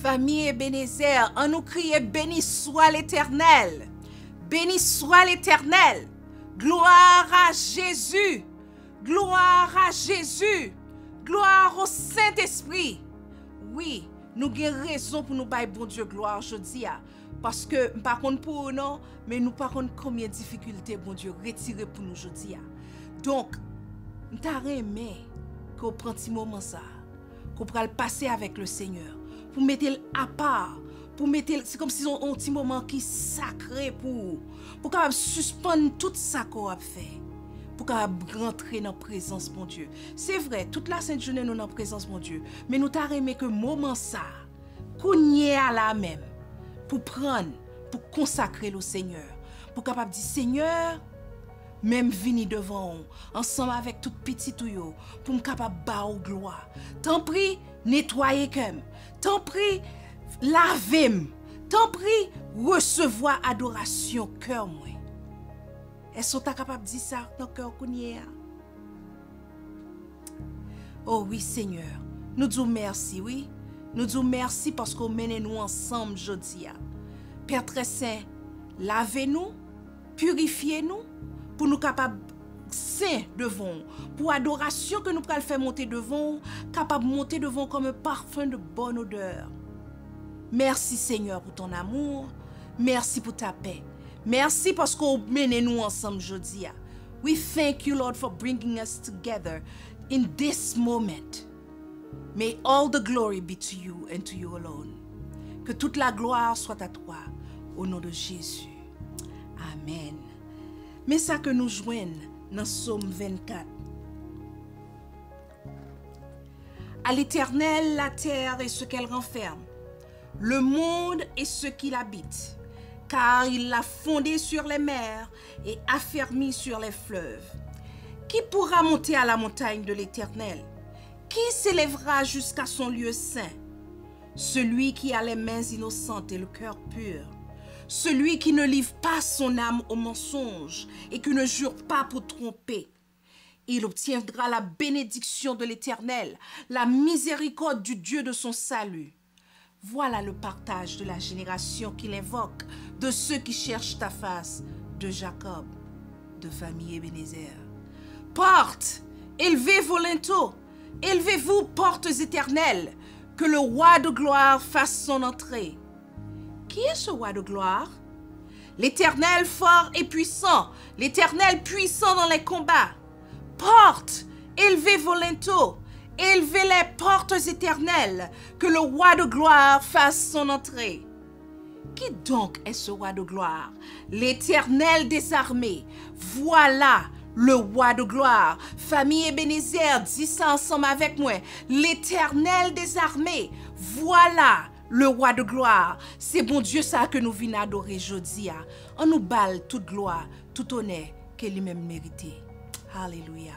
Famille Ebenezer, on nous crie béni soit l'Éternel. Béni soit l'Éternel. Gloire à Jésus. Gloire à Jésus. Gloire au Saint-Esprit. Oui, nous avons raison pour nous bailler bon Dieu gloire aujourd'hui. Parce que, par contre pour nous, mais nous par contre combien de difficultés bon Dieu retirer pour nous aujourd'hui. Donc, nous avons aimé qu'on prenne un petit moment ça, qu'on prenne le passer avec le Seigneur, pour mettre à part, pour mettre, c'est comme si on a un petit moment qui est sacré pour capable suspendre tout ça qu'on a fait, pour capable rentrer dans la présence mon Dieu. C'est vrai, toute la sainte journée nous dans la présence mon Dieu, mais nous t'avons aimé que moment ça, qu'on y est à la même, pour prendre, pour consacrer le Seigneur, pour capable dire Seigneur, même venir devant ensemble avec tout petit tuyau pour me capable battre gloire. T'en prie, nettoyer comme. T'en prie, laver. T'en prie, recevoir adoration cœur moi. Est-ce que tu es capable de dire ça dans le cœur qu'on y est? Oh oui Seigneur, nous disons merci, oui. Nous disons merci parce qu'on mène nous ensemble aujourd'hui. Père très saint, lavez-nous, purifiez-nous pour nous capables saints devant, pour adoration que nous pourrons faire monter devant, capable de monter devant comme un parfum de bonne odeur. Merci Seigneur pour ton amour, merci pour ta paix, merci parce qu'on mène nous ensemble aujourd'hui. We thank you Lord for bringing us together in this moment. May all the glory be to you and to you alone. Que toute la gloire soit à toi, au nom de Jésus. Amen. Mais ça que nous joignons dans Psaume 24. À l'Éternel la terre et ce qu'elle renferme, le monde et ce qu'il habite, car il l'a fondé sur les mers et affermi sur les fleuves. Qui pourra monter à la montagne de l'Éternel? Qui s'élèvera jusqu'à son lieu saint? Celui qui a les mains innocentes et le cœur pur. Celui qui ne livre pas son âme au mensonge et qui ne jure pas pour tromper. Il obtiendra la bénédiction de l'Éternel, la miséricorde du Dieu de son salut. Voilà le partage de la génération qu'il invoque, de ceux qui cherchent ta face, de Jacob, de famille Ebenezer. Portes, élevez vos linteaux, élevez-vous, portes éternelles, que le roi de gloire fasse son entrée. Qui est ce roi de gloire? L'Éternel fort et puissant, l'Éternel puissant dans les combats. Portes, élevez vos linteaux, élevez les portes éternelles, que le roi de gloire fasse son entrée. Qui donc est ce roi de gloire? L'Éternel des armées. Voilà le roi de gloire. Famille Ebenezer, dis ça ensemble avec moi. L'Éternel des armées. Voilà le roi de gloire. C'est bon Dieu ça que nous venons adorer aujourd'hui. On nous balle toute gloire, tout honneur que lui-même mérité. Alléluia.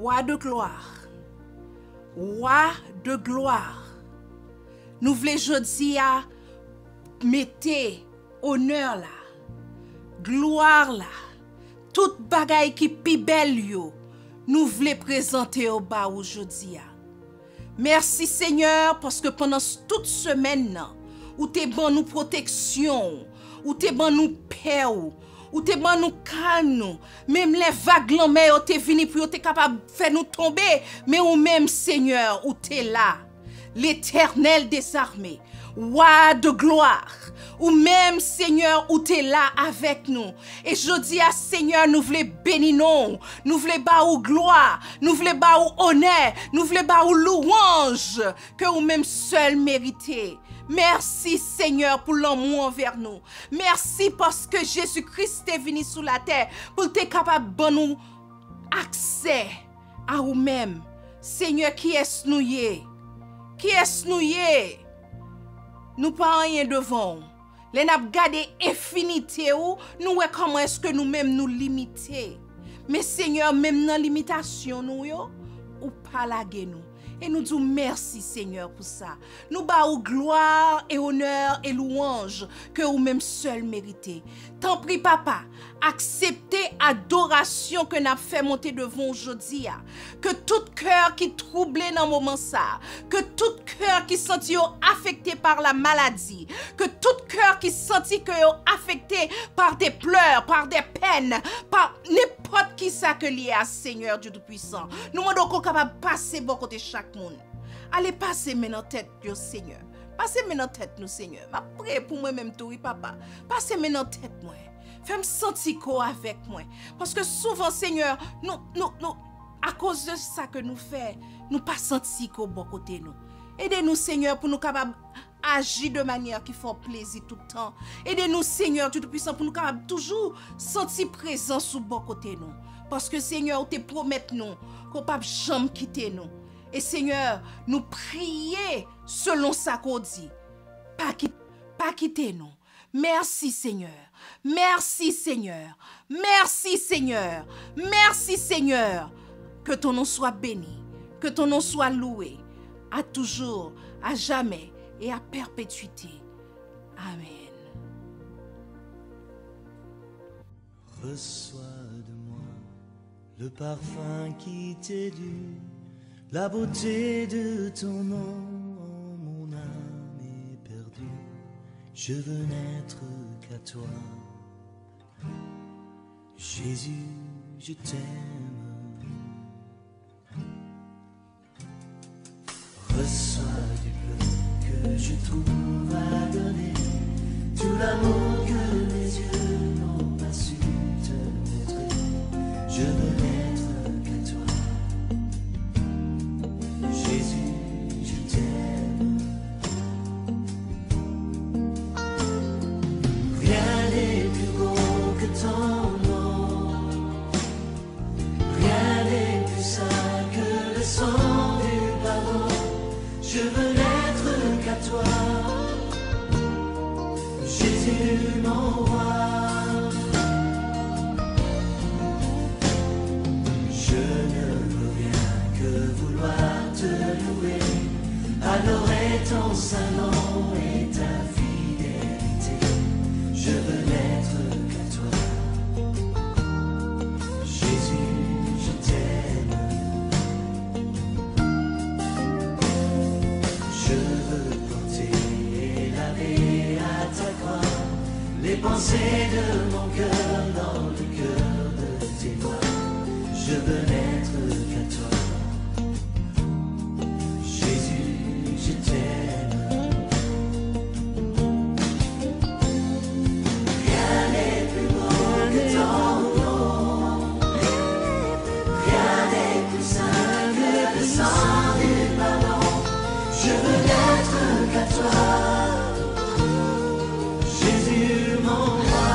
Roi de gloire, Roi de gloire, nous voulons aujourd'hui mettre honneur là, gloire là, toute bagaille qui pi belle yo, nous voulons présenter au bas aujourd'hui. Merci Seigneur parce que pendant toute semaine, où t'es bon nous protection, où t'es bon nous paix, où t'es bon nous calme, même les vagues la mer t'es venu pour t'es capable de faire nous tomber, mais ou même Seigneur, où t'es là, l'Éternel des armées, Roi de gloire, ou même Seigneur, où tu es là avec nous. Et je dis à Seigneur, nous voulons bénir nous voulons bas ou gloire, nous voulons bas ou honneur, nous voulons bas ou louange, que vous même seul méritez. Merci Seigneur pour l'amour envers nous. Merci parce que Jésus-Christ est venu sur la terre pour être capable de nous accès à vous-même. Seigneur, qui est-ce nous y? Qui est-ce nous y? Nous pas rien devant. Les n'a gardé infinité ou nous comment est-ce que nous-mêmes nous limiter. Mais Seigneur, même dans limitation nous yo, ou pas laguer nous. Et nous disons merci Seigneur pour ça. Nous baou gloire et honneur et louange que vous-même seul méritez. Tant pis papa, acceptez adoration que nous fait monter devant aujourd'hui. Que tout cœur qui troublé dans le moment ça, que tout cœur qui senti affecté par la maladie, que tout cœur qui senti que affecté par des pleurs, par des peines, par n'importe qui ça que lié à Seigneur Dieu Tout-Puissant. Nous demandons qu'on capable passer bon côté chaque monde. Allez passer maintenant tête Dieu Seigneur. Passez maintenant tête nous Seigneur. Ma prie pour moi-même tout papa. Passez maintenant tête moi. Fais-moi sentir quoi avec moi. Parce que souvent Seigneur, nous à cause de ça que nous faisons, nous pas sentir qu'au bon côté nous. Aidez-nous Seigneur pour nous capables agir de manière qui fait plaisir tout le temps. Aidez-nous Seigneur Tout-Puissant pour nous capables toujours sentir présence sous bon côté nous. Parce que Seigneur, tu promets nous qu'on pas jamais quitter nous. Et Seigneur, nous prier selon ça qu'on dit. Pas quitter nous. Merci Seigneur. Merci Seigneur. Merci Seigneur. Merci Seigneur. Que ton nom soit béni. Que ton nom soit loué. À toujours, à jamais et à perpétuité. Amen. Reçois de moi le parfum qui t'est dû, la beauté de ton nom, mon âme est perdue. Je veux n'être qu'à toi. Jésus, je t'aime. Reçois du peu que je trouve à donner, tout l'amour que mes yeux n'ont pas su te montrer. Je veux n'être qu'à toi. Jésus, je t'aime. Rien n'est plus beau que ton nom. Rien n'est plus saint que le sang du pardon. Je veux n'être qu'à toi. Jésus, mon roi. Je ne veux rien que vouloir te louer, adorer ton saint nom et ta fidélité. Je veux n'être qu'à toi. Jésus, je t'aime. Je veux porter et laver à ta croix les pensées de mon cœur dans le cœur de tes doigts. Je veux n'être qu'à toi. Jésus, je t'aime. Rien n'est plus beau que ton nom. Rien n'est plus saint que le sang du pardon. Je veux n'être qu'à toi. Jésus, mon roi.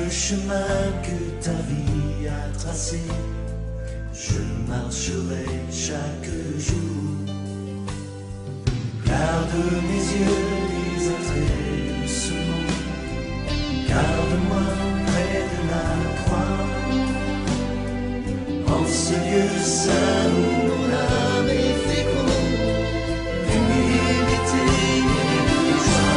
le chemin que ta vie a tracé, je marcherai chaque jour. Garde mes yeux les attraits de ce monde, garde-moi près de la croix, en ce lieu saint où mon âme est féconde, d'humilité et de joie.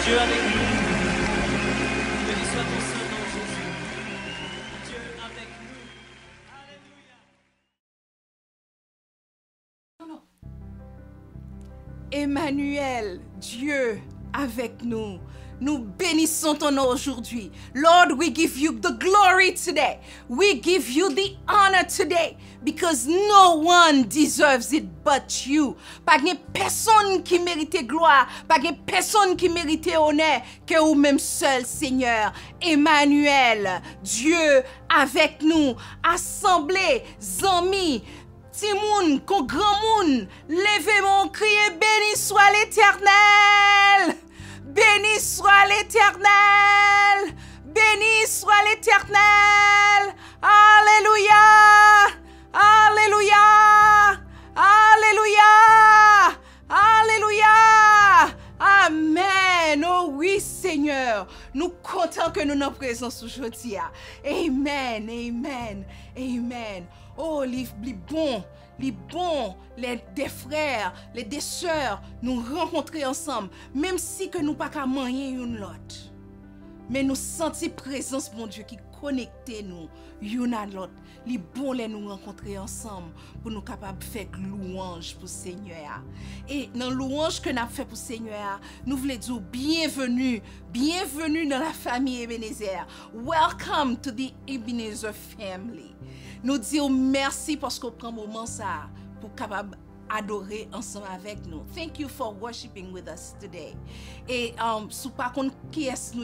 Dieu avec nous. Béni soit ton Saint-Nom, Jésus. Dieu avec nous. Alléluia. Emmanuel, Dieu avec nous. Nous bénissons ton nom aujourd'hui. Lord, we give you the glory today. We give you the honor today because no one deserves it but you. Pas de personne qui mérite gloire, pas de personne qui mérite honneur que vous même seul, Seigneur. Emmanuel, Dieu avec nous. Assemblée, amis, Timoun, qu'on grand moun, levez mon crier, béni soit l'Éternel. Béni soit l'Éternel. Béni soit l'Éternel. Alléluia. Alléluia. Alléluia. Alléluia. Amen. Oh oui, Seigneur. Nous comptons que nous sommes présents aujourd'hui. Amen. Amen. Amen. Oh, les bons, des frères, les des sœurs, nous rencontrer ensemble, même si que nous pas qu'à manier une l'autre. Mais nous sentir présence, mon Dieu, qui connecte nous, une à l'autre. Les bons les nous rencontrer ensemble pour nous capables de faire louange pour Seigneur. Et dans louange que nous avons fait pour Seigneur, nous voulons dire bienvenue, bienvenue dans la famille Ebenezer. Welcome to the Ebenezer family. Nous disons merci parce qu'on prend un moment ça pour capable adorer ensemble avec nous. Thank you for worshiping with us today. Et sous par contre qui est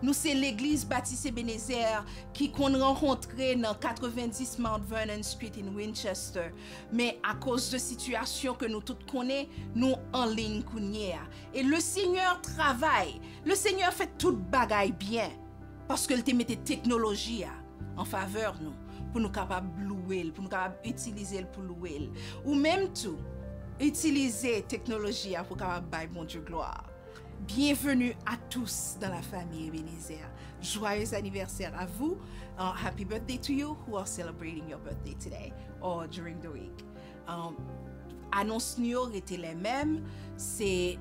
nous c'est l'église baptiste Ebenezer qui qu'on rencontré dans 90 Mount Vernon Street in Winchester. Mais à cause de situation que nous toutes connaissons, nous en ligne kounia. Et le Seigneur travaille. Le Seigneur fait toute bagaille bien parce que il te mette technologie en faveur nous. Pour nous capables louer, pour nous capables utiliser pour louer. Ou même tout, utiliser technologie pour capable bailler mon Dieu gloire. Bienvenue à tous dans la famille Ebenezer. Joyeux anniversaire à vous. Happy birthday to you who are celebrating your birthday today or during the week. Annonce nous étaient les mêmes. C'est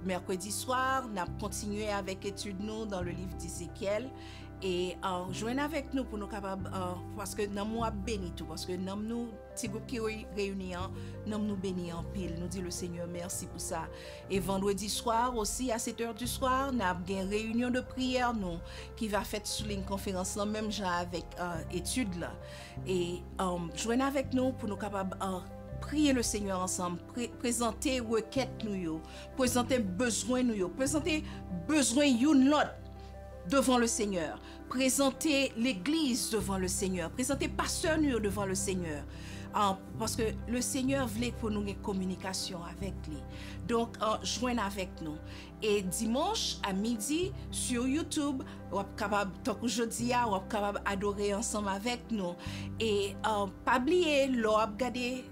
mercredi soir, nous avons continué avec l'étude nous dans le livre d'Ézéchiel. Et joignez avec nous pour nous capables parce que nous nous béni tout parce que nous petit groupe qui réunis nous béni en pile nous dit le Seigneur merci pour ça. Et vendredi soir aussi à 7h du soir nous avons une réunion de prière nous qui va faire sur une conférence là même genre avec étude là et joignez avec nous pour nous capables prier le Seigneur ensemble, présenter requête nous, présenter besoin nous, présenter besoin une l'autre. devant le Seigneur, présenter l'Église devant le Seigneur, présenter pasteur nous devant le Seigneur. Parce que le Seigneur voulait pour nous une communication avec lui. Donc, joignez avec nous. Et dimanche à midi sur YouTube, vous êtes capable, tant que je dis, vous êtes capable d'adorer ensemble avec nous. Et pas oublier, l'on a regardé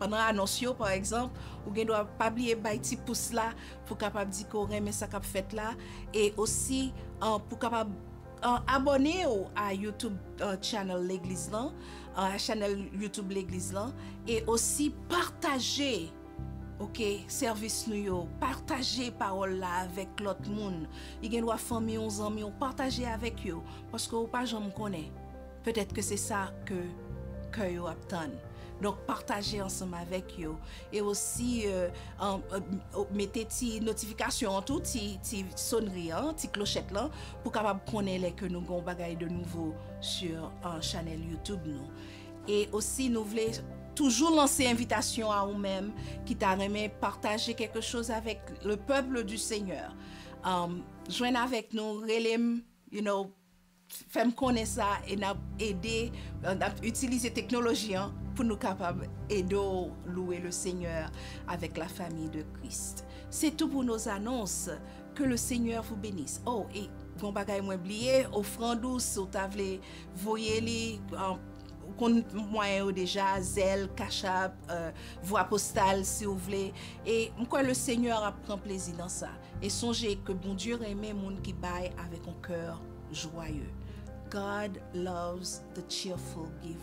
pendant l'annonce, par exemple, ou ne doit pas oublier de petit pouce là pour capable dire qu'on remet ça qu'a fait là. Et aussi pour capable abonner à YouTube channel l'église là, à channel YouTube l'église là, et aussi partager service nous, partager parole là avec l'autre monde. Il y a une famille, uns amis, partager avec eux parce que ou pas jamais connaît. Peut-être que c'est ça que yo obtient. Donc partagez ensemble avec eux et aussi mettez des notifications tout ti sonnerie ti clochette là pour capable connaître que nous avons bagaille de nouveau sur un channel YouTube nous. Et aussi nous voulons toujours lancer invitation à vous-même qui t'a aimé partager quelque chose avec le peuple du Seigneur. Joignez avec nous, relève, fais-moi connaître ça et n'a aider, utiliser technologie pour nous capables d'aider louer le Seigneur avec la famille de Christ. C'est tout pour nos annonces. Que le Seigneur vous bénisse. Oh, et bon bagay moi oublié, offrande douce, ou t'avez voyez les moyen déjà Zelle, Cachap, voie postale si vous voulez. Et moi le Seigneur a pris plaisir dans ça. Et songez que bon Dieu aime monde qui baille avec un cœur joyeux. God loves the cheerful giver.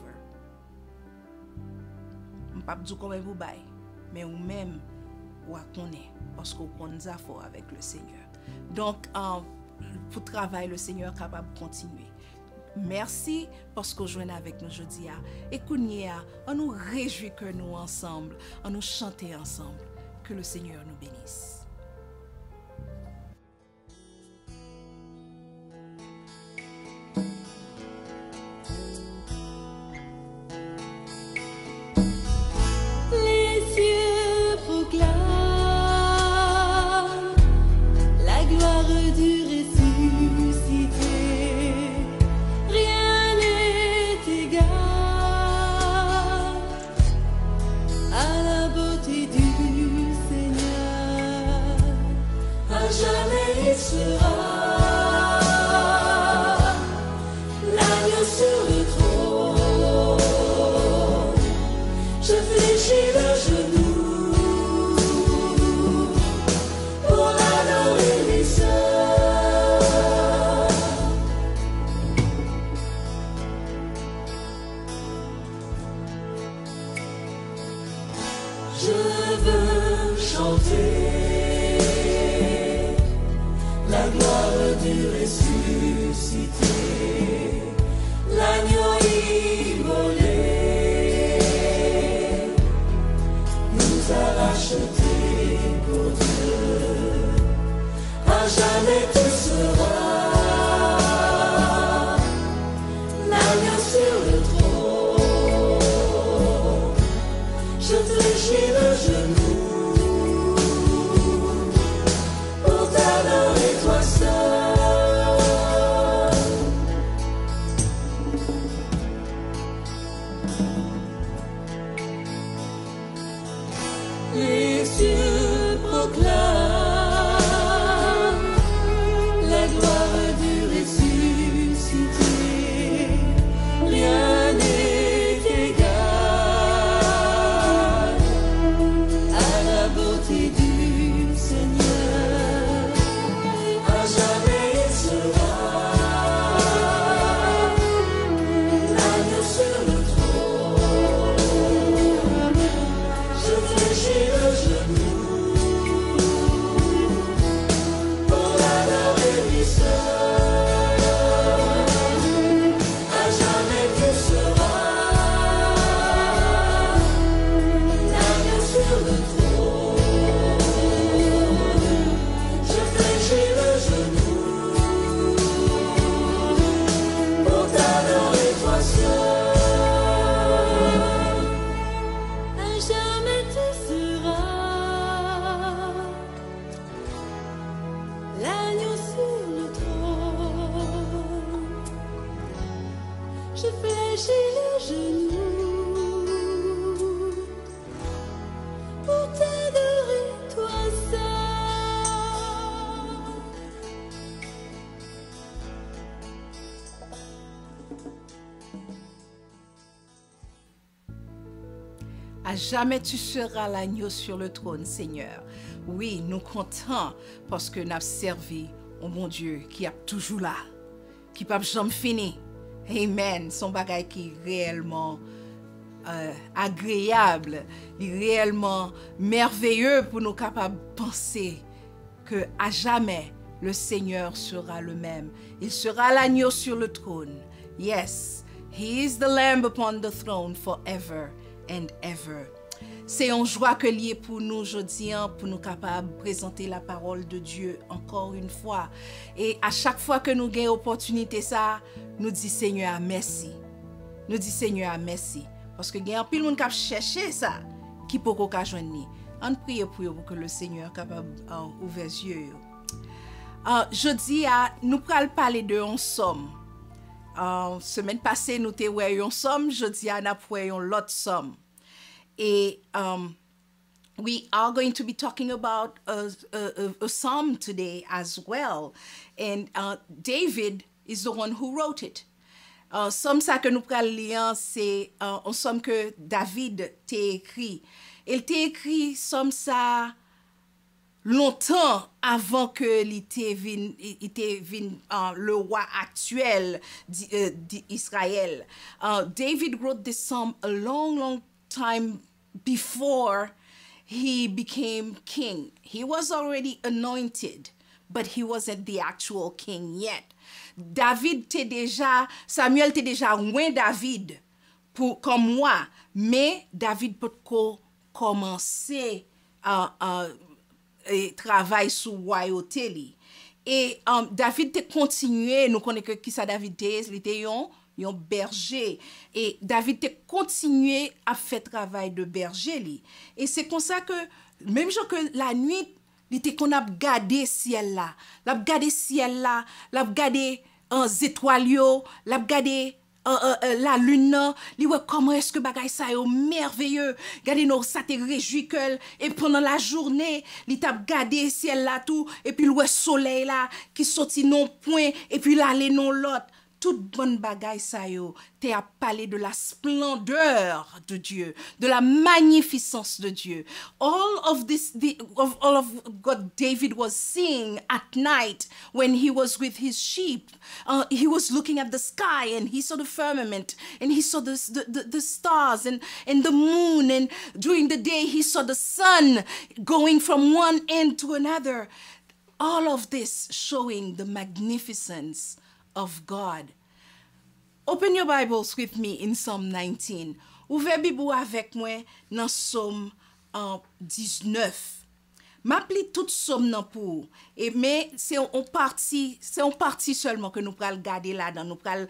Pas dire comment vous baille, mais ou même ou connaît parce qu'on prend des affaires avec le Seigneur. Donc pour travailler le Seigneur est capable de continuer. Merci parce que vous joignez avec nous aujourd'hui. Et on nous réjouit que nous ensemble, on nous chanter ensemble. Que le Seigneur nous bénisse. je fléchis les genoux pour t'adorer, toi seul. À jamais tu seras l'agneau sur le trône, Seigneur. Oui, nous comptons parce que nous avons servi au bon Dieu qui est toujours là, qui n'a jamais fini. Amen. Son bagage qui est réellement agréable, réellement merveilleux pour nous capables de penser que à jamais le Seigneur sera le même. Il sera l'agneau sur le trône. Yes, he is the lamb upon the throne forever and ever. C'est une joie que lié pour nous aujourd'hui, pour nous capables de présenter la parole de Dieu encore une fois. Et à chaque fois que nous avons opportunité ça, nous disons Seigneur merci. Nous disons Seigneur merci. Parce que il y a un peu de monde qui a cherché ça, qui peut pas joindre. On prie pour que le Seigneur soit capable d'ouvrir les yeux. Jeudi, nous allons parler de un somme. Semaine passée, nous avons vu un somme. Jeudi, nous avons vu l'autre somme. Et we are going to be talking about a psalm today as well. And David is the one who wrote it. Somme ça que nous prenons lire, c'est un somme que David t'a écrit. Il t'a écrit somme ça longtemps avant que il était le roi actuel d'Israël. David wrote this psalm a long time before he became king. He was already anointed, but he wasn't the actual king yet. Samuel était déjà loin David comme moi, mais David peut commencer travail sur royauté. Et David a continué, nous connaissons qui ça David était un berger. Et David a continué à faire travail de berger. Et c'est comme ça que, même genre que la nuit, il était qu'on a gardé ciel là, l'a gardé ciel là, l'a gardé les étoiles yo, l'a gardé la lune, li ouais comment est-ce que bagay ça yo merveilleux, gardez nous ça te réjouit que et pendant la journée, li t'a gardé ciel là tout et puis le soleil là qui sorti non point et puis l'aller non l'autre. Toute bonne bagaille ça yo, te a parlé de la splendeur de Dieu, de la magnificence de Dieu. All of what David was seeing at night when he was with his sheep, he was looking at the sky and he saw the firmament and he saw the stars and the moon, and during the day he saw the sun going from one end to another. All of this showing the magnificence of God. Open your Bibles with me in Psalm 19. Ouvrez Bible avec moi dans Psalm 19. M'appli toute somme nan pour. Et mais c'est en partie seulement que nous pral garder là dans nous pral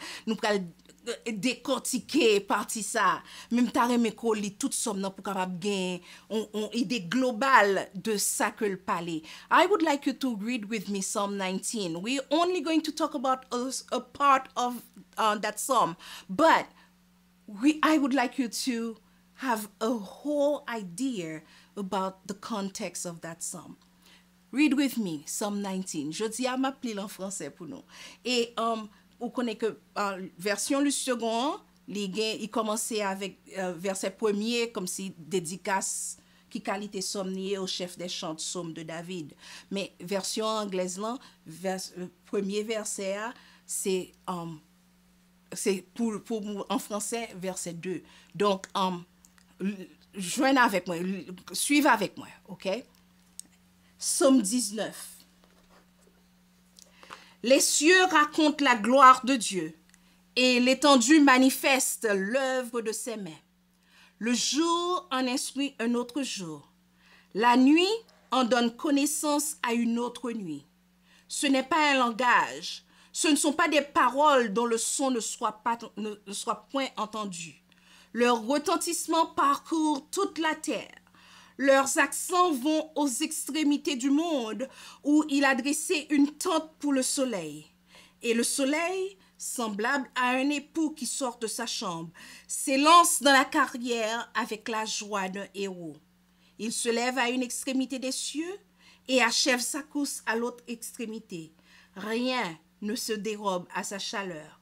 décortiquer partie ça. Même ta remè ko li toute somme nan pour capable gagner on idée globale de ça que le parler. I would like you to read with me Psalm 19. We're only going to talk about a part of that psalm, but I would like you to have a whole idea about the context of that psalm. Read with me, Psalm 19. Je dis à m'appeler en français pour nous. Et vous connaissez que version le second, il commençait avec verset premier, comme si dédicace qui qualité somnier au chef des chants de psaume de David. Mais version anglaise, là, premier verset, c'est pour en français, verset 2. Donc, joignez avec moi, suivez avec moi, ok? Psaume 19. Les cieux racontent la gloire de Dieu et l'étendue manifeste l'œuvre de ses mains. Le jour en instruit un autre jour. La nuit en donne connaissance à une autre nuit. Ce n'est pas un langage, ce ne sont pas des paroles dont le son ne soit point entendu. Leur retentissement parcourt toute la terre. Leurs accents vont aux extrémités du monde où il a dressé une tente pour le soleil. Et le soleil semblable à un époux qui sort de sa chambre, s'élance dans la carrière avec la joie d'un héros. Il se lève à une extrémité des cieux et achève sa course à l'autre extrémité. Rien ne se dérobe à sa chaleur.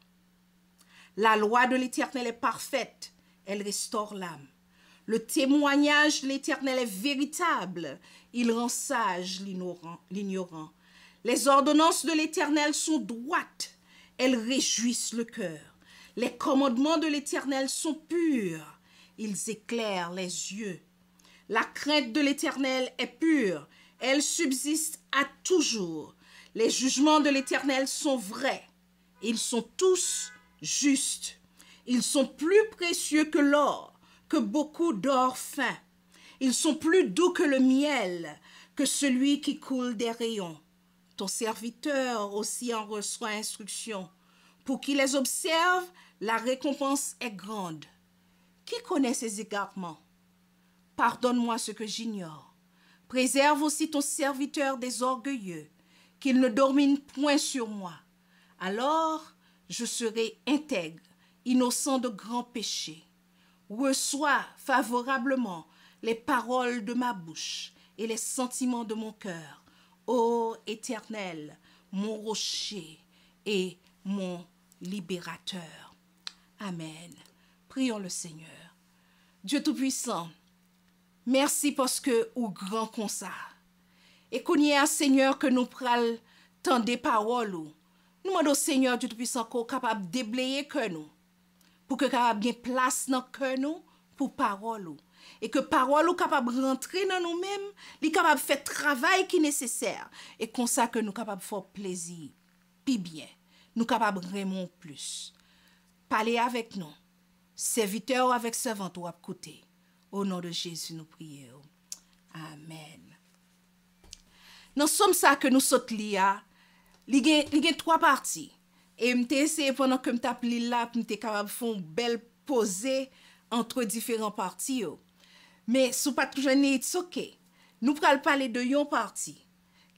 La loi de l'Éternel est parfaite, elle restaure l'âme. Le témoignage de l'Éternel est véritable, il rend sage l'ignorant. Les ordonnances de l'Éternel sont droites, elles réjouissent le cœur. Les commandements de l'Éternel sont purs, ils éclairent les yeux. La crainte de l'Éternel est pure, elle subsiste à toujours. Les jugements de l'Éternel sont vrais, ils sont tous justes. Ils sont plus précieux que l'or, que beaucoup d'or fin. Ils sont plus doux que le miel, que celui qui coule des rayons. Ton serviteur aussi en reçoit instruction. Pour qui les observe, la récompense est grande. Qui connaît ses égarements? Pardonne-moi ce que j'ignore. Préserve aussi ton serviteur des orgueilleux, qu'il ne domine point sur moi. Alors, je serai intègre, innocent de grands péchés. Reçois favorablement les paroles de ma bouche et les sentiments de mon cœur. Ô Éternel, mon rocher et mon libérateur. Amen. Prions le Seigneur. Dieu Tout-Puissant, merci parce que ou grand comme ça. Et qu'on y a, Seigneur, que nous pral tant des paroles. Nous demandons au Seigneur Dieu Tout-Puissant qu'on capable de déblayer que nous. Pour que capable bien place dans cœur nous pour parole. Et que parole ou capable rentrer dans nous-mêmes, li capable faire travail qui est nécessaire. Et comme ça que nous capable faire plaisir. Puis bien, nous capable vraiment plus. Parlez avec nous. Serviteur avec servante ou à côté. Au nom de Jésus, nous prions. Amen. Dans somme ça que nous saute là, il y a 3 parties. Et m'te essayé pendant que m't'a pli là, m'te capable faire une belle posée entre différentes parties. Mais sous pas toujours it's okay. Nous pral parler de yon partie.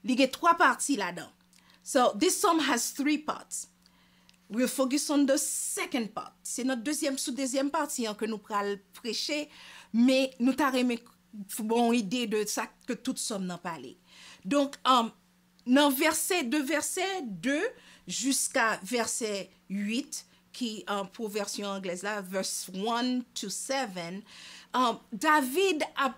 Il y a 3 parties là-dedans. So this psalm has 3 parts. We'll focus on the second part. C'est notre deuxième partie que nous pral prêcher, mais nous t'arrêter bon idée de ça que tout somme n'en parler. Donc dans verset 2 jusqu'à verset 8 qui pour version anglaise là verse 1 to 7 David a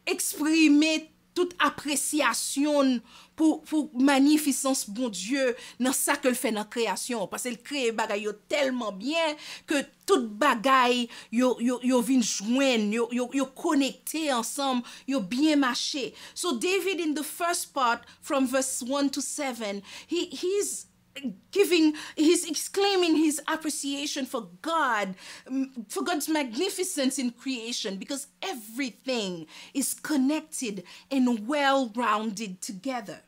exprimé toute appréciation pour magnificence bon Dieu dans ça que le fait dans création parce qu'il crée bagay yo tellement bien que toute bagay yo vinn joindre yo connecté ensemble yo bien marché. So David in the first part from verse 1 to 7 he's exclaiming his appreciation for God's magnificence in creation because everything is connected and well-rounded together.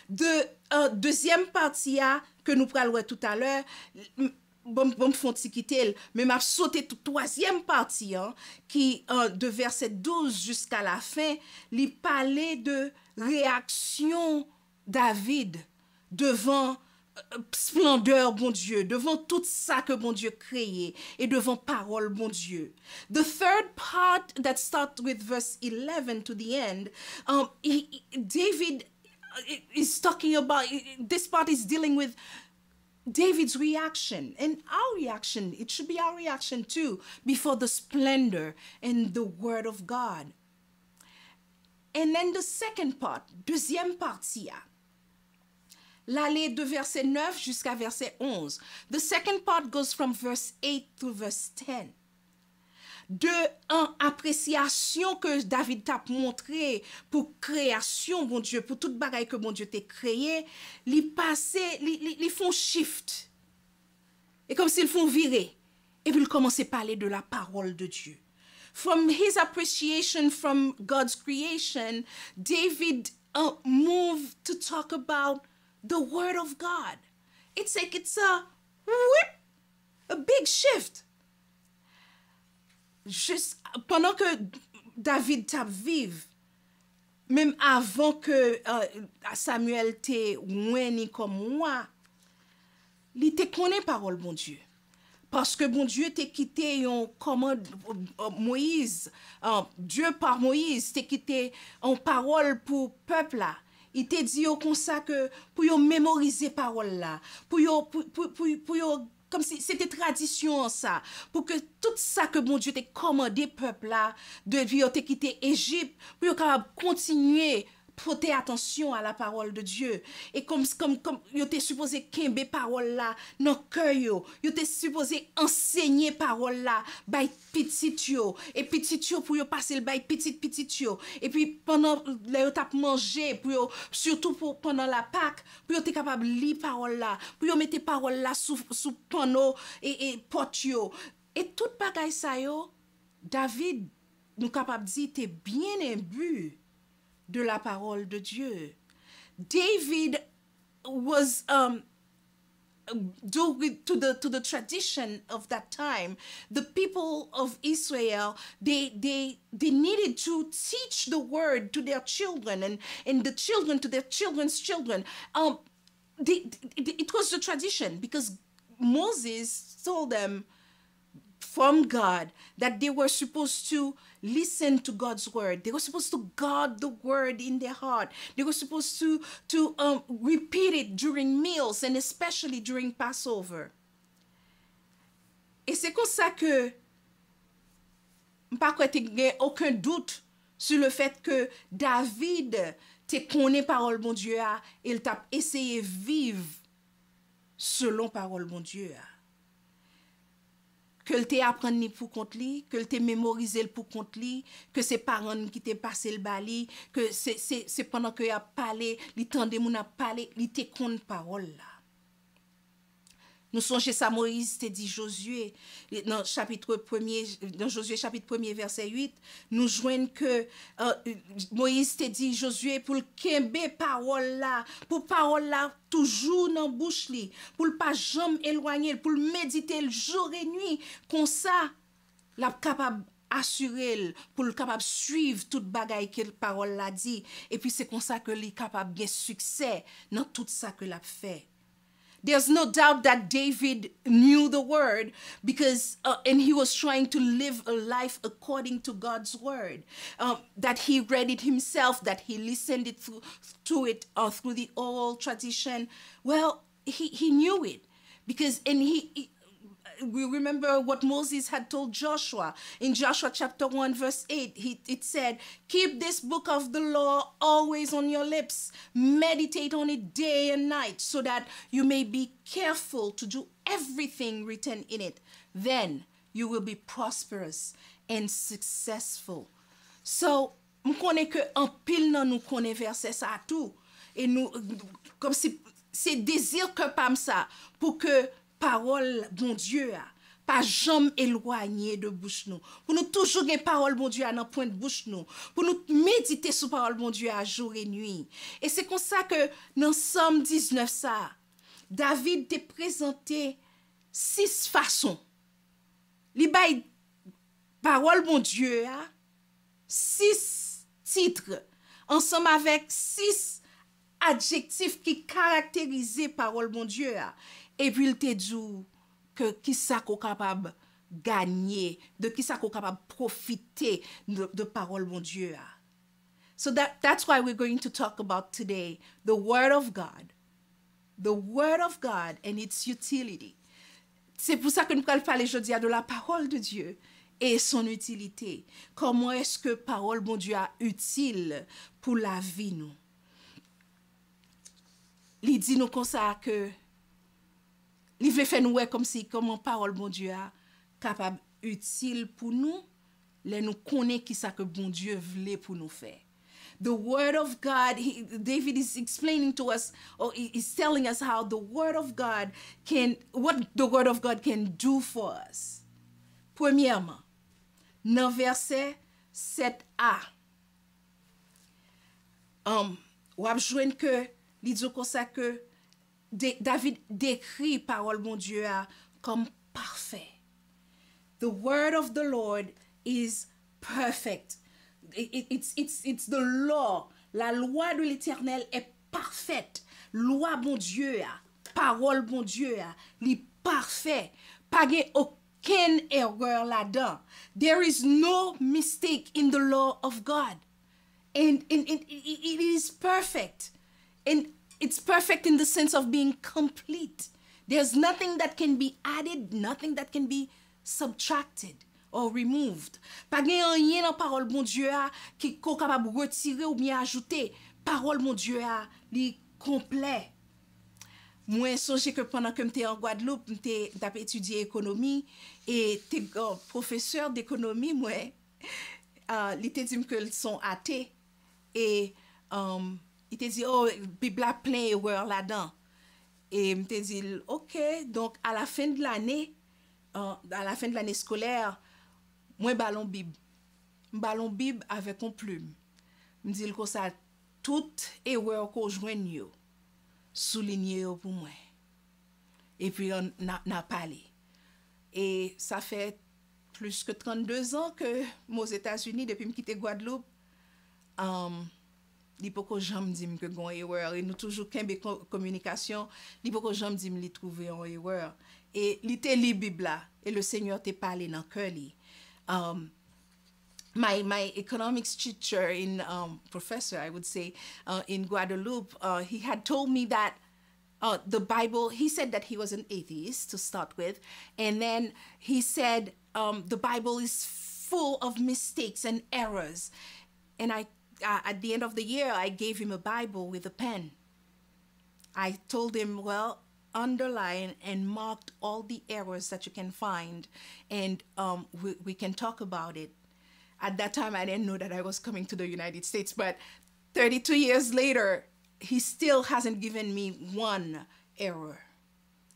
De deuxième partie que nous parlerons tout à l'heure, bon font quitter mais m'a sauté toute troisième partie qui de verset 12 jusqu'à la fin, lui parlait de réaction David devant splendeur bon Dieu, devant tout ça que bon Dieu créé et devant parole bon Dieu. The third part that starts with verse 11 to the end, David is talking about, this part is dealing with David's reaction and our reaction. It should be our reaction too before the splendor and the word of God. And then the second part, deuxième partie, l'allée de verset 9 jusqu'à verset 11. The second part goes from verse 8 to verse 10. De appréciation que David t'a montré pour création, bon Dieu, pour toute bagaille que bon Dieu t'a créé, li passé, li font shift. Et comme s'ils font virer. Et puis ils commencent à parler de la parole de Dieu. From his appreciation from God's creation, David moved to talk about the word of God. It's like it's a big shift. Juste pendant que David t'a vive, même avant que Samuel te oueni comme moi, li te connaît parole bon Dieu. Parce que bon Dieu t'a quitté en commande Moïse, Dieu par Moïse t'a quitté en parole pour peuple là. Il t'a dit comme ça que pour yo mémoriser parole là, pour yo comme si c'était tradition ça, pour que tout ça que bon Dieu t'a commandé peuple là, depuis yo t'a quitté Égypte, pour yo capable continuer porter attention à la parole de Dieu. Et comme yo te supposé kembe parole là dans cœur yo te supposé enseigner parole là bay petit yo et petit yo pour yo passer le bay petit yo et puis pendant le yo t'a manger pour yo surtout pour pendant la Pâque pour yo te capable lire parole là pour yo mettre parole là sous panneau et porte yo et tout bagay ça yo David nous capable dire t'es bien imbu de la parole de Dieu. David was due to the tradition of that time. The people of Israel they needed to teach the word to their children and the children to their children's children. It was the tradition because Moses told them from God that they were supposed to listen to God's word. They were supposed to guard the word in their heart. They were supposed to repeat it during meals and especially during Passover. Et c'est comme ça que m'pas n'y a aucun doute sur le fait que David te connaît parole bon Dieu et il t'a essayé vivre selon parole bon Dieu. Que le te apprendre ni pour compte li, que le te mémoriser pour compte li, que c'est parents qui te passé le bali, que c'est pendant que y a parlé, li tande moun a parlé, li te compte parole là. Nous songez ça Moïse te dit Josué dans chapitre 1er dans Josué chapitre 1er verset 8 nous joignent que Moïse te dit Josué pour le kembe parole là pour parole là toujours dans bouche li pour pas jamais éloigner pour méditer le jour et nuit comme ça la capable assurer pour le capable suivre toute bagaille que parole là dit et puis c'est comme ça que li capable bien succès dans tout ça que l'a fait. There's no doubt that David knew the word because, and he was trying to live a life according to God's word. That he read it himself, that he listened it through the oral tradition. Well, he knew it because, and we remember what Moses had told Joshua in Joshua chapter 1 verse 8. It said, keep this book of the law always on your lips. Meditate on it day and night so that you may be careful to do everything written in it. Then you will be prosperous and successful. So, m konnen que en pile nan nou konnen verset ça tout. Et nous, comme si c'est désir que pam ça pour que parole bon Dieu a pas jamais éloigné de bouche nous pour nous toujours gen parole bon Dieu à dans point de bouche nous pour nous méditer sur parole bon Dieu à jour et nuit et c'est comme ça que dans Somme 19 ça David te présenté 6 façons li bay parole bon Dieu a 6 titres ensemble avec 6 adjectifs qui caractérisaient parole bon Dieu a. Et puis il te dit que qui ça qu'on capable gagner, de qui ça qu'on capable profiter de parole bon Dieu. So that's why we're going to talk about today the word of God. The word of God and its utility. C'est pour ça que nous allons parler aujourd'hui de la parole de Dieu et son utilité. Comment est-ce que parole bon Dieu est utile pour la vie nous? Il dit nous comme ça que il veut faire nous comme si comment parole bon Dieu a capable utile pour nous les nous connaît qui ça que bon Dieu voulait pour nous faire. The word of God, David is explaining to us, or he's telling us how the word of God what the word of God can do for us. Premièrement, dans verset 7a, ou ap jwenn que li dit comme ça que David décrit parole bon Dieu comme parfait. The word of the Lord is perfect. It's the law. La loi de l'Éternel est parfaite. Loi bon Dieu parole bon Dieu li parfait, pas gen aucune erreur là-dedans. There is no mistake in the law of God. And it is perfect. And it's perfect in the sense of being complete. There's nothing that can be added, nothing that can be subtracted or removed. Pas gen rien dans parole bon Dieu qui ko capable retirer ou bien ajouter. Parole mon Dieu li complet. Moi songe que pendant que j'étais en Guadeloupe, j'étais étudié économie et t'es professeur d'économie moi il était dit que ils sont athées et il te dit oh Bible a plein d'erreurs là-dedans et me te dit OK donc à la fin de l'année scolaire moi ballon Bible avec une plume me dit comme ça toute erreur qu'on joigne yo souligner pour moi et puis on a parlé et ça fait plus que 32 ans que aux États-Unis depuis me quitter Guadeloupe li poko jamais dit que gon erreur et nous toujours kembe communication li poko jamais dit li trouver en erreur et li te li Bible et le Seigneur te parlé dans cœur li my economics teacher in professor I would say in Guadeloupe he had told me that the Bible, he said that he was an atheist to start with, and then he said the Bible is full of mistakes and errors. And at the end of the year, I gave him a Bible with a pen. I told him, well, underline and mark all the errors that you can find, and we can talk about it. At that time, I didn't know that I was coming to the United States, but 32 years later, he still hasn't given me one error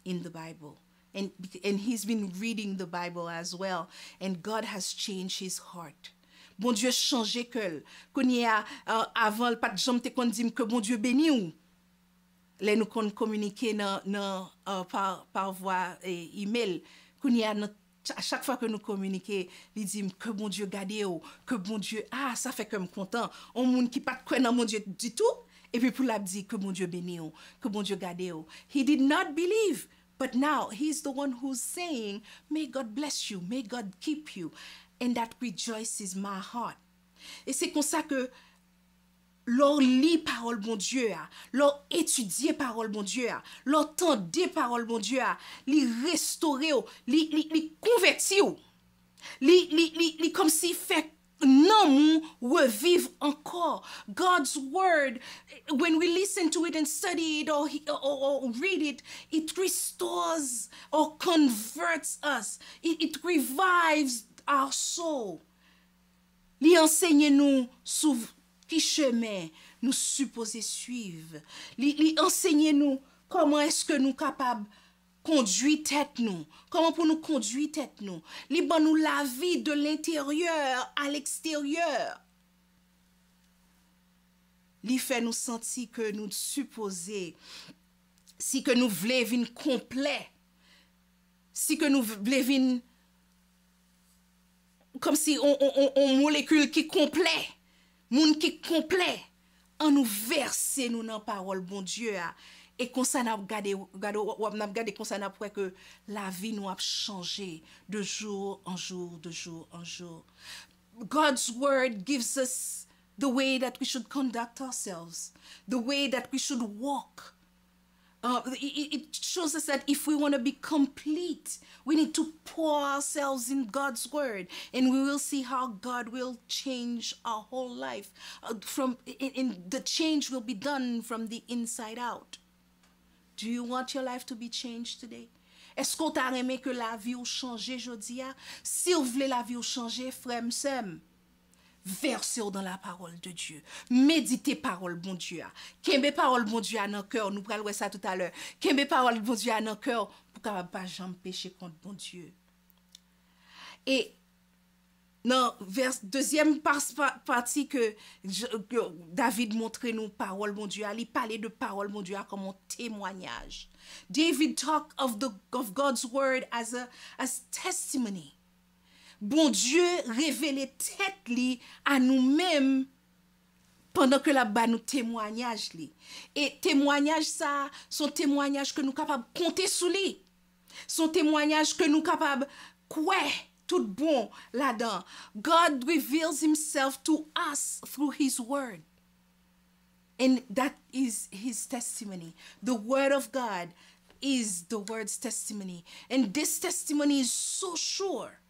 in the Bible. And he's been reading the Bible as well. And God has changed his heart. Bon Dieu changé que Kounia avant le pas de jambe te kon dim que bon Dieu béni ou. Les nous kon communiquer par voie email. Kounia à chaque fois que nous communiquons, il dit que bon Dieu garde ou, que bon Dieu ça fait que me content. On monde qui pas croire dans mon Dieu du tout. Et puis pour la dire que bon Dieu béni ou, que bon Dieu garde ou. He did not believe, but now he's the one who's saying, may God bless you, may God keep you. And that rejoices my heart. Et c'est comme ça que l'on lit parole bon Dieu, l'on étudie parole bon Dieu, l'on tendait parole bon Dieu, li restaurer, li convertir, li comme si fait non revive encore. God's word, when we listen to it and study it or read it, it restores or converts us. It revives our soul. Li enseigne nous sous qui chemin nous supposons suivre. Li enseigne nous comment est-ce que nous capables conduire tête nous, comment pour nous conduire tête nous. Li ban nous la vie de l'intérieur à l'extérieur. Li fait nous sentir que nous supposons, si que nous voulons vivre complet, si que nous voulons vivre comme si on molécule qui complet, moun qui complet, en nous verser nous dans parole bon Dieu et comme ça n'a regardé comme ça n'a pour que la vie nous a changé de jour en jour, de jour en jour. God's word gives us the way that we should conduct ourselves, the way that we should walk. It shows us that if we want to be complete, we need to pour ourselves in God's word, and we will see how God will change our whole life. The change will be done from the inside out. Do you want your life to be changed today? Est-ce qu'on t'a aimé que la vie ou change aujourd'hui? Si vous voulez la vie ou changer, frère m'sem, versez dans la parole de Dieu. Méditez parole bon Dieu. Kembe parole bon Dieu dans cœur, nous pral ça tout à l'heure. Kembe parole bon Dieu dans cœur pour capable pas jamais pécher contre bon Dieu. Et dans deuxième partie que David montrait nous parole bon Dieu, il parlait de parole bon Dieu comme un témoignage. David talked of God's word as testimony. Bon Dieu révélait tête li à nous-mêmes pendant que la bas nous témoignage li. Et témoignage ça, son témoignage que nous capables compter sous lui. Son témoignage que nous capables quoi tout bon là-dedans. God reveals himself to us through his word. And that is his testimony. The word of God is the word's testimony. And this testimony is so sure,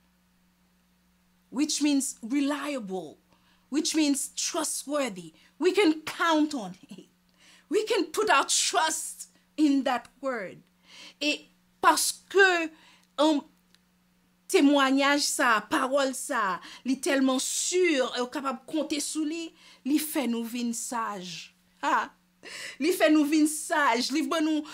which means reliable, which means trustworthy. We can count on it. We can put our trust in that word. Et parce que témoignage ça, parole ça, li tellement sûr et capable de compter sur lui, li fait nous vin sage. Ah, li fait nous vin sage, li bon nous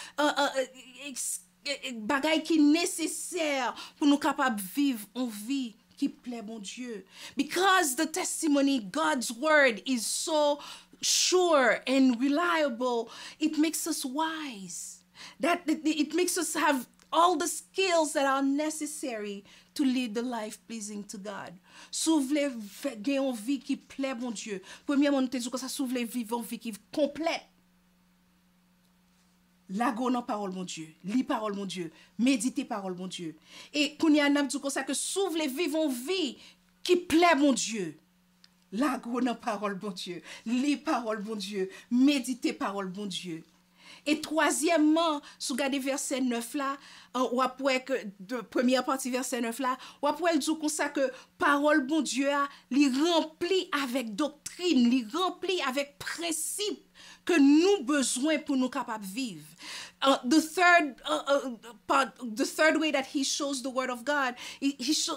bagay qui nécessaire pour nous capable vivre en vie qui plaît bon Dieu. Because the testimony, God's word is so sure and reliable, it makes us wise. That it makes us have all the skills that are necessary to lead the life pleasing to God. Souvle gen yon vie qui plaît bon Dieu. Premièrement, nous te dit que ça souvle vivre une vie qui complète. Lago nan parole mon Dieu, li parole mon Dieu, méditer parole mon Dieu. Et kounya n'a dit comme ça que souvle vivre une vie qui plaît mon Dieu. Lago nan parole bon Dieu, li parole bon Dieu, méditer parole bon Dieu. Et troisièmement, sous garder verset 9 là, ou après que de première partie verset 9 là, ou après dit comme ça que parole bon Dieu a li rempli avec doctrine, li rempli avec principe que nous besoin pour nous capables vivre. The third way that he shows the word of God,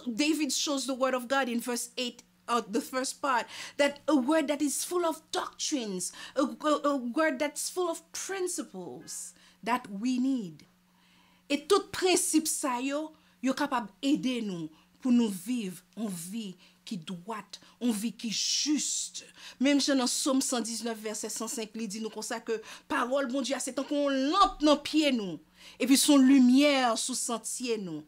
David shows the word of God in verse 8. The first part, that a word that is full of doctrines, a word that's full of principles that we need. Et tout principe ça yo capable aider nous pour nous vivre en vie qui droite, en vie qui juste. Même dans Somme 119 verset 105, il dit nous comme ça que parole bon Dieu c'est tant qu'on lampe dans pied nous et puis son lumière sous sentier nous.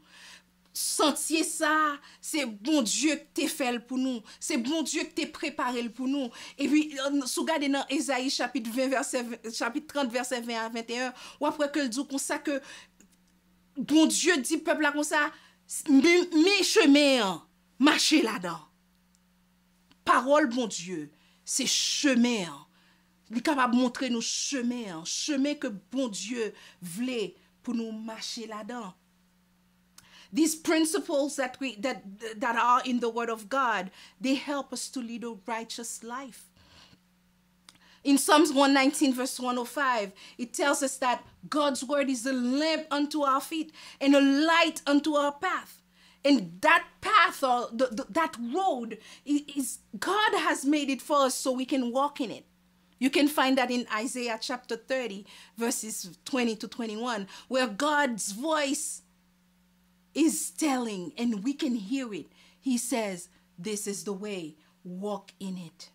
Sentier ça, c'est bon Dieu que t'es fait pour nous. C'est bon Dieu que t'es préparé pour nous. Et puis, si vous regardez dans Ésaïe chapitre 30, verset 20 à 21, ou après que le dit comme ça que bon Dieu dit peuple là comme ça, mes chemins, marchez là-dedans. Parole bon Dieu, c'est chemin. Il est capable de montrer nos chemins, chemin que bon Dieu voulait pour nous marcher là-dedans. These principles that are in the word of God, they help us to lead a righteous life. In Psalms 119 verse 105, it tells us that God's word is a lamp unto our feet and a light unto our path. And that path or that road is God has made it for us so we can walk in it. You can find that in Isaiah chapter 30 verses 20 to 21, where God's voice is telling, and we can hear it. He says, this is the way, walk in it.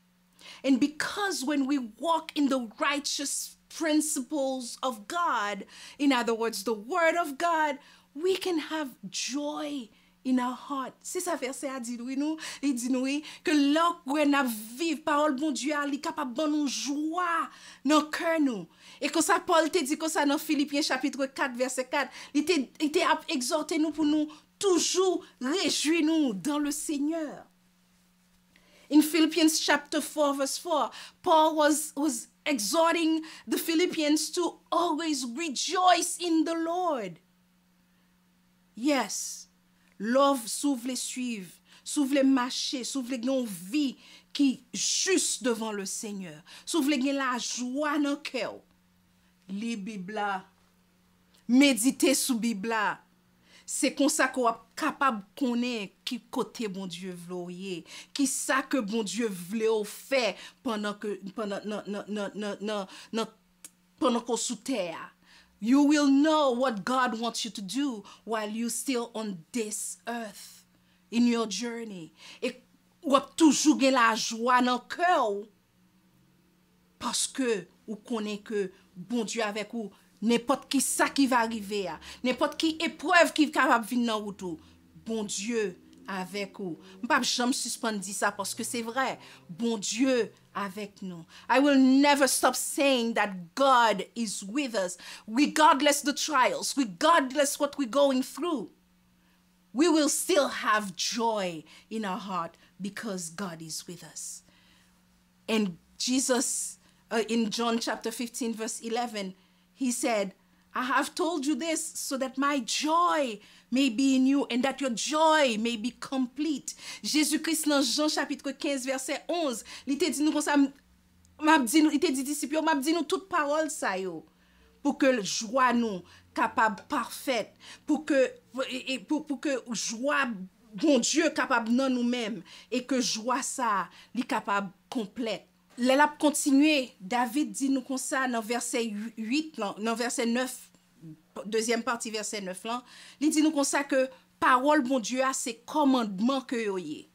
And because when we walk in the righteous principles of God, in other words, the word of God, we can have joy in our heart. C'est ça verset a dit nous, il dit nous que lorsque nous vivons parole bon Dieu, il est capable de nous joie dans cœur nous. Et comme ça Paul te dit comme ça dans Philippiens chapitre 4 verset 4, il était exhorté nous pour nous toujours réjouir nous dans le Seigneur. In Philippians chapter 4 verse 4, Paul was exhorting the Philippians to always rejoice in the Lord. Yes. Love s'ouvre les suivre, s'ouvre les marcher, s'ouvre les vie qui juste devant le Seigneur. S'ouvre les la joie dans cœur. Li Bibla, méditer sous Bibla. C'est comme ça qu'on est capable de connaître qui côté bon Dieu vle, qui ça que bon Dieu vle faire pendant qu'on sous terre. You will know what God wants you to do while you're still on this earth, in your journey. Et ou toujours gen la joie dans cœur parce que ou connaît que bon Dieu avec vous, n'importe qui ça qui va arriver, n'importe qui épreuve qui capable venir dans route, bon Dieu avec vous. M'pas jamais suspendre dire ça parce que c'est vrai. Bon Dieu avec nous. I will never stop saying that God is with us, regardless the trials, regardless what we're going through. We will still have joy in our heart because God is with us. And Jesus, in John chapter 15, verse 11, he said, I have told you this so that my joy may be in you and that your joy may be complete. Jésus-Christ dans Jean chapitre 15, verset 11, il te dit nous comme ça, il te dit disciples, m'a dit nous toute parole ça yo, pour que joie nous capable parfaite, pour que joie bon Dieu capable dans nous-mêmes et que joie ça li capable complète. Là la continuer, David dit nous comme ça dans verset 8 dans verset 9, deuxième partie verset 9 là, il dit nous comme ça que parole bon Dieu a ses commandements que yo yé.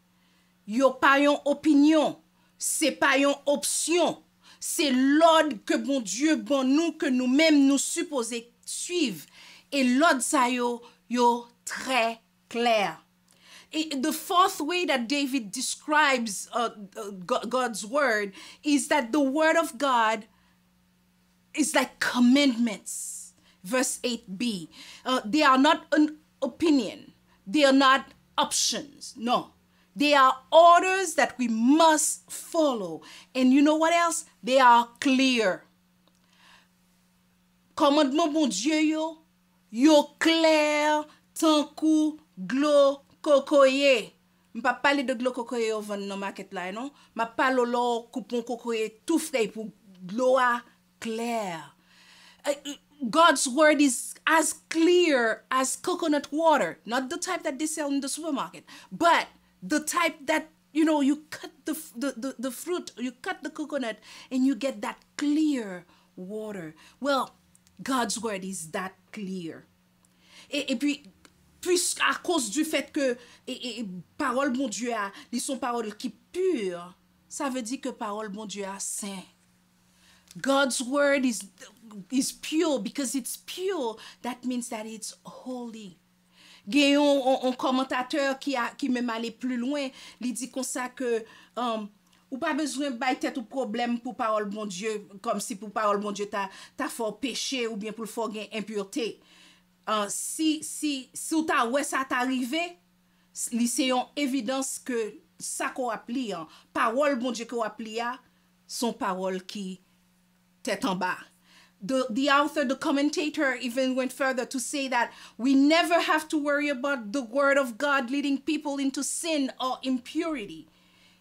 Yo pas yon opinion, c'est pas yon option. C'est l'ordre que bon Dieu bon nous que nous-mêmes nous supposons suivre. Et l'ordre ça yo très clair. The fourth way that David describes God's word is that the word of God is like commandments. Verse 8b. They are not an opinion. They are not options. No. They are orders that we must follow. And you know what else? They are clear. Commandement bon Dieu yo clair tant kou glo kokoye. M'pa parler de glo kokoye au vend dans market là non. M'a parle lo coupon kokoye tout frais pour glo clair. God's word is as clear as coconut water, not the type that they sell in the supermarket, but the type that, you know, you cut the fruit, you cut the coconut and you get that clear water. Well, God's word is that clear. Et puis à cause du fait que parole bon Dieu a, ils sont paroles qui pures, ça veut dire que parole bon Dieu a saint. God's word is pure because it's pure. That means that it's holy. Gayon, un commentateur qui même allé plus loin, il dit comme ça que ou pas besoin de tête ou problème pour parole bon Dieu, comme si pour parole bon Dieu t'as fort péché ou bien pour fort gain impureté. Si ou ta ouais ça t'arrivé, c'est une évidence que ça qu'on appli parole bon Dieu qu'on appli son parole qui tête en bas. The author, the commentator even went further to say that we never have to worry about the word of God leading people into sin or impurity.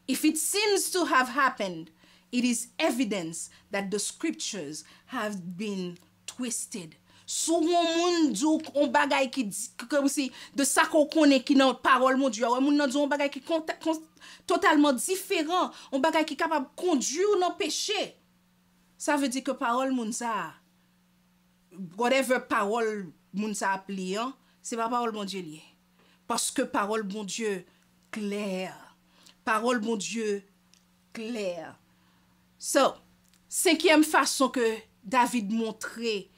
If it seems to have happened, it is evidence that the scriptures have been twisted. Sou moun dou on bagay ki comme si de ça qu'on connaît qui dans parole mon Dieu, moun nan dou on bagay qui totalement différent, on bagay qui capable conduire dans péché. Ça veut dire que parole moun sa, whatever parole moun sa appli, c'est pas parole bon Dieu lié. Parce que parole bon Dieu claire. Parole bon Dieu claire. So, cinquième façon que David montrait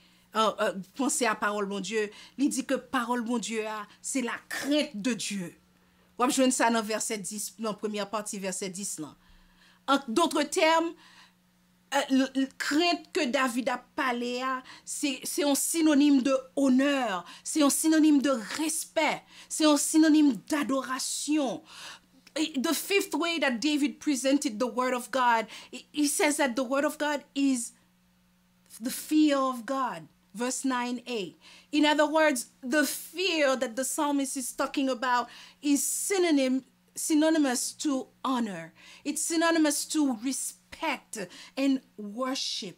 penser à parole bon Dieu, il dit que parole bon Dieu c'est la crainte de Dieu. On va joindre ça dans verset 10, dans première partie verset 10 là. En d'autres termes, crainte que David a parlé, c'est un synonyme de honneur, c'est un synonyme de respect, c'est un synonyme d'adoration. The fifth way that David presented the word of God, he says that the word of God is the fear of God. Verse 9a. In other words, the fear that the psalmist is talking about is synonymous to honor. It's synonymous to respect and worship.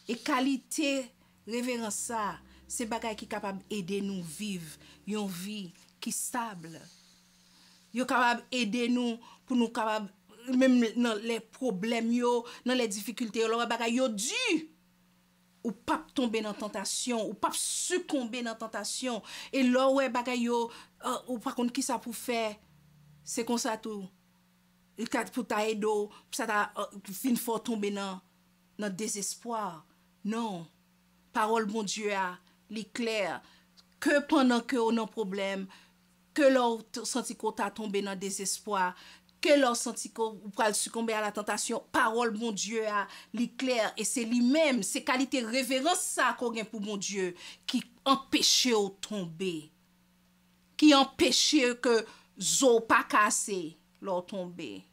Et qualité révérence ça, c'est bagay qui capable aider nous vivre une vie qui stable. Yo capable aider nous pour nous capable même dans les problèmes yo, dans les difficultés yo, bagay yo dû ou pas tomber dans tentation ou pas succomber dans tentation et là ouais bagay yo ou par contre qui ça pour faire c'est comme ça tout pour ta aider pour ça ta fin fort tomber dans désespoir. Non, parole bon Dieu a l'éclair que pendant que on a problème, que l'autre senti qu'on t'a tombé dans désespoir, que l'on senti qu'on pral succomber à la tentation, parole bon Dieu a li clair et c'est lui-même, c'est qualité révérence ça qu'on gen pour bon Dieu qui empêche au tomber. Qui empêche que zo pas cassé l'on tomber.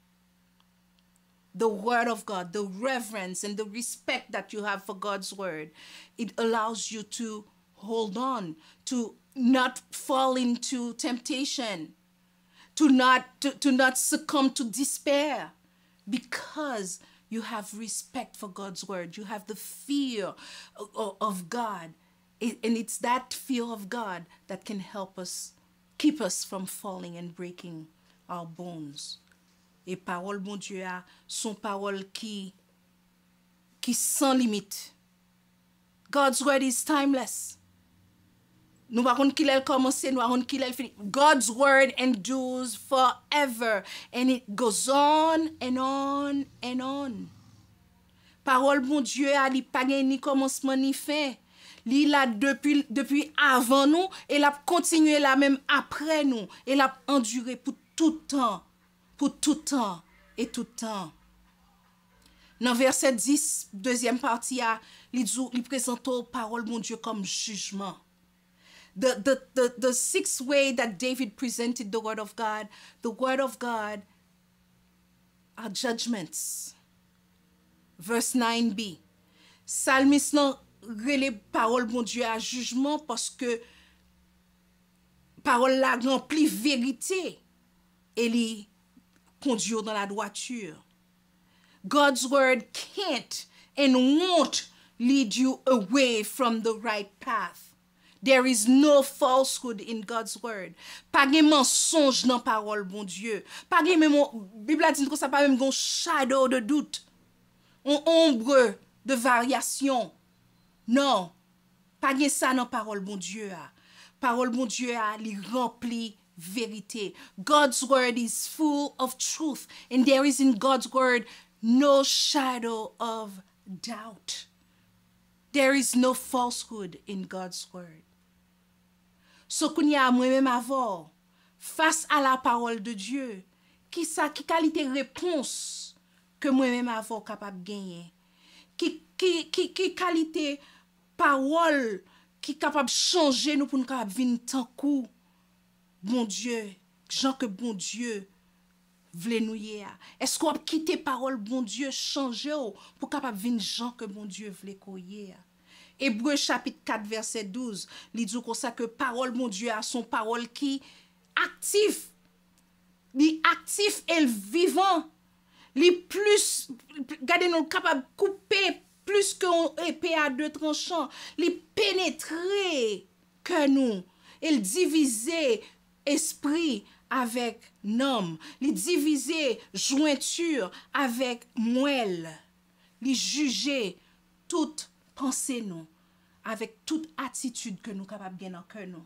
The word of God, the reverence and the respect that you have for God's word, it allows you to hold on, to not fall into temptation, to not succumb to despair, because you have respect for God's word. You have the fear of God, and it's that fear of God that can help us, keep us from falling and breaking our bones. Et parole bon Dieu a son parole qui sans limite. God's word is timeless. Nous pas qu'il a commencé, nous pas qu'il a fini. God's word endures forever and it goes on and on and on. Parole bon Dieu a li pa gen ni commencement ni fin. Li la depuis avant nous et l'a continué la même après nous et l'a enduré pour tout temps. Pour tout temps et tout temps. Dans verset 10, deuxième partie, il présente parole mon Dieu comme jugement. The sixth way that David presented the word of God are judgments. Verse 9b. Psalmiste nan rele parole mon Dieu à jugement parce que parole la rempli vérité et li conduire dans la droiture. God's word can't and won't lead you away from the right path. There is no falsehood in God's word. Pas gen mensonge dans parole bon Dieu. Pas gen même Bible dit que ça pas même gon shadow de doute. On ombre de variation. Non. Pas gen ça dans parole bon Dieu a. Parole bon Dieu a li rempli vérité. God's word is full of truth, and there is in God's word no shadow of doubt. There is no falsehood in God's word. So kounya moi-même avant, face à la parole de Dieu, qui qualité réponse que moi-même avant capable gagner? Qui qualité parole qui capable changer nous pour nous capable vinn tant coup? Bon Dieu, Jean que bon Dieu vle nou ye a. Est-ce qu'on a quitté parole bon Dieu changer pour capable vinn Jean que bon Dieu vle koye a? Hébreux chapitre 4 verset 12, li dit comme ça que parole bon Dieu a son parole qui actif. Li actif et vivant. Li plus gardez nous capable couper plus qu'un épée à deux tranchants. Li pénétrer que nous, il diviser esprit avec nom, li diviser jointure avec moelle, li juger toute pensée nous avec toute attitude que nous capable bien dans cœur nous.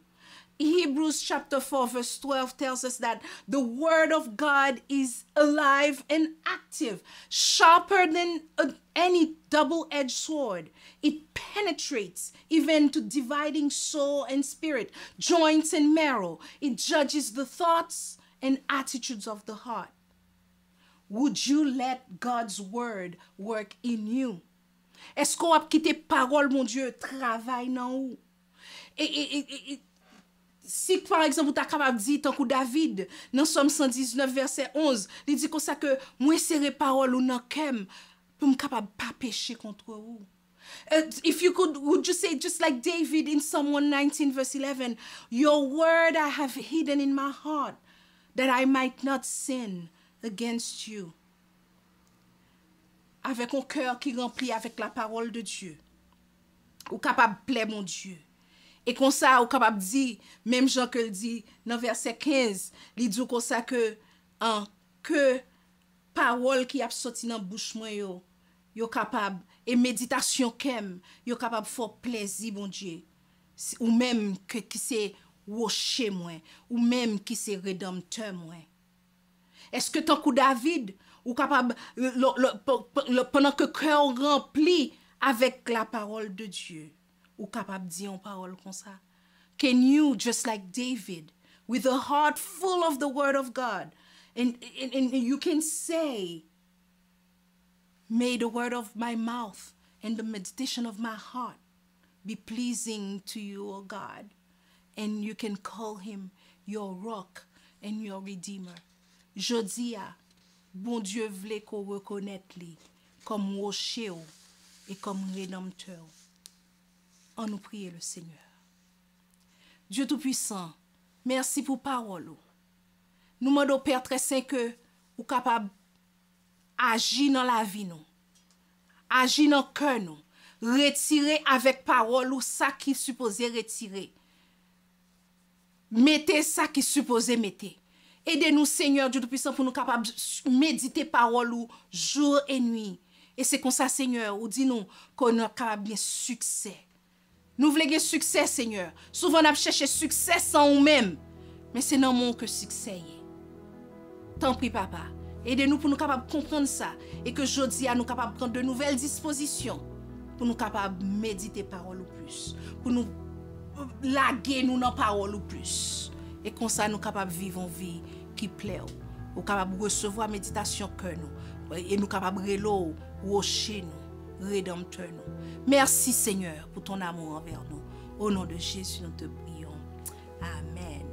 Hebrews chapter 4 verse 12 tells us that the word of God is alive and active, sharper than any double-edged sword. It penetrates even to dividing soul and spirit, joints and marrow. It judges the thoughts and attitudes of the heart. Would you let God's word work in you? Est-ce qu'on a quitté parole, mon Dieu, travail dans ou? Et si par exemple, tu as capable de dire, tant que David, dans Somme 119, verset 11, il dit comme ça que moi serré parole ou nan kem pour me capable pas pécher contre vous. If you could, would you say just like David in Psalm 119, verse 11, your word I have hidden in my heart, that I might not sin against you. Avec un cœur qui remplit avec la parole de Dieu, ou capable de plaire mon Dieu. Et comme ça, ou capable de dire, même Jean que le dit dans verset 15, il dit comme ça que parole qui a sorti dans bouche moi yo capable, et méditation kem, yo capable faire plaisir bon Dieu. Ou même qui c'est rocher moi, ou même qui c'est rédempteur moi. Est-ce que tant que David ou capable pendant que cœur rempli avec la parole de Dieu, ou capable dire une parole comme ça? Can you, just like David, with a heart full of the word of God And you can say, may the word of my mouth and the meditation of my heart be pleasing to you, O God. And you can call him your rock and your redeemer. Jodia, bon Dieu vle qu'on reconnaisse li comme rocher et comme rédempteur. En nous prier le Seigneur. Dieu Tout-Puissant, merci pour parole. Nous demandons, Père très saint, que vous êtes capable d'agir dans la vie, nous. Agir dans le cœur, nous. Retirer avec parole ou ça qui est supposé retirer. Mettez ça qui est supposé mettre. Aidez-nous, Seigneur Dieu Tout-Puissant, pour nous capables de méditer parole ou jour et nuit. Et c'est comme ça, Seigneur, ou dis-nous qu'on est capable de succès. Nous voulons gagner succès, Seigneur. Souvent, on a cherché succès sans nous-mêmes. Mais c'est dans mon que succès est. Tant pis, Papa. Aidez-nous pour nous capables de comprendre ça. Et que jeudi, nous capables de prendre de nouvelles dispositions. Pour nous capables de méditer parole ou plus. Pour nous laguer nous dans parole ou plus. Et comme ça, nous capables de vivre une vie qui plaît. Nous capables de recevoir méditation que nous. Et nous capables de relow, rocher nous, rédempteur nous. Merci Seigneur pour ton amour envers nous. Au nom de Jésus, nous te prions. Amen.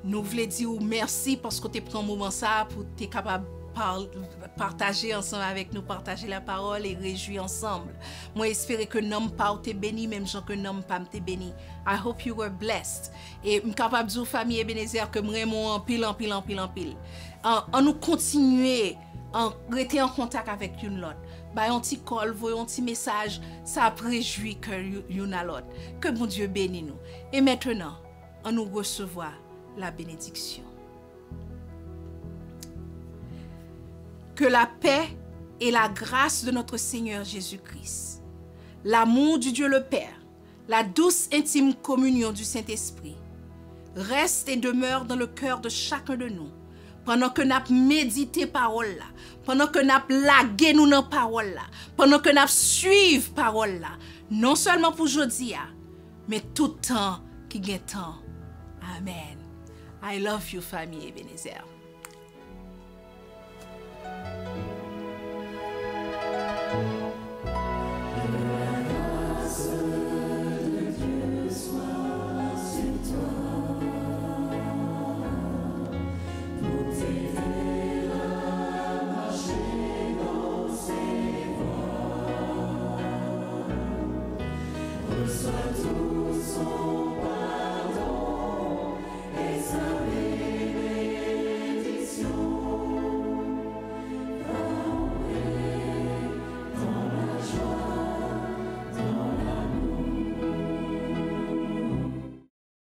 Nous voulons dire merci parce que tu prends un moment ça pour être capable de partager ensemble avec nous, partager la parole et réjouir ensemble. Moi, j'espère que nom pas te béni, même gens que nom pas te béni. I hope you were blessed. Et je suis capable de dire aux familles Ebenezer que vraiment en pile. En nous continuer, en rester en contact avec une l'autre. Bah, un petit call, voyons un petit message, ça préjouit que une à l'autre. Que bon Dieu bénisse nous. Et maintenant, on nous recevoir la bénédiction. Que la paix et la grâce de notre Seigneur Jésus-Christ, l'amour du Dieu le Père, la douce intime communion du Saint-Esprit reste et demeure dans le cœur de chacun de nous pendant que nous méditons parole là, pendant que nous lagué nous dans parole là, pendant que nous suivons parole là, non seulement pour aujourd'hui, mais tout temps qui gagne temps. Amen. I love you, famille Ebenezer. Reçois tout son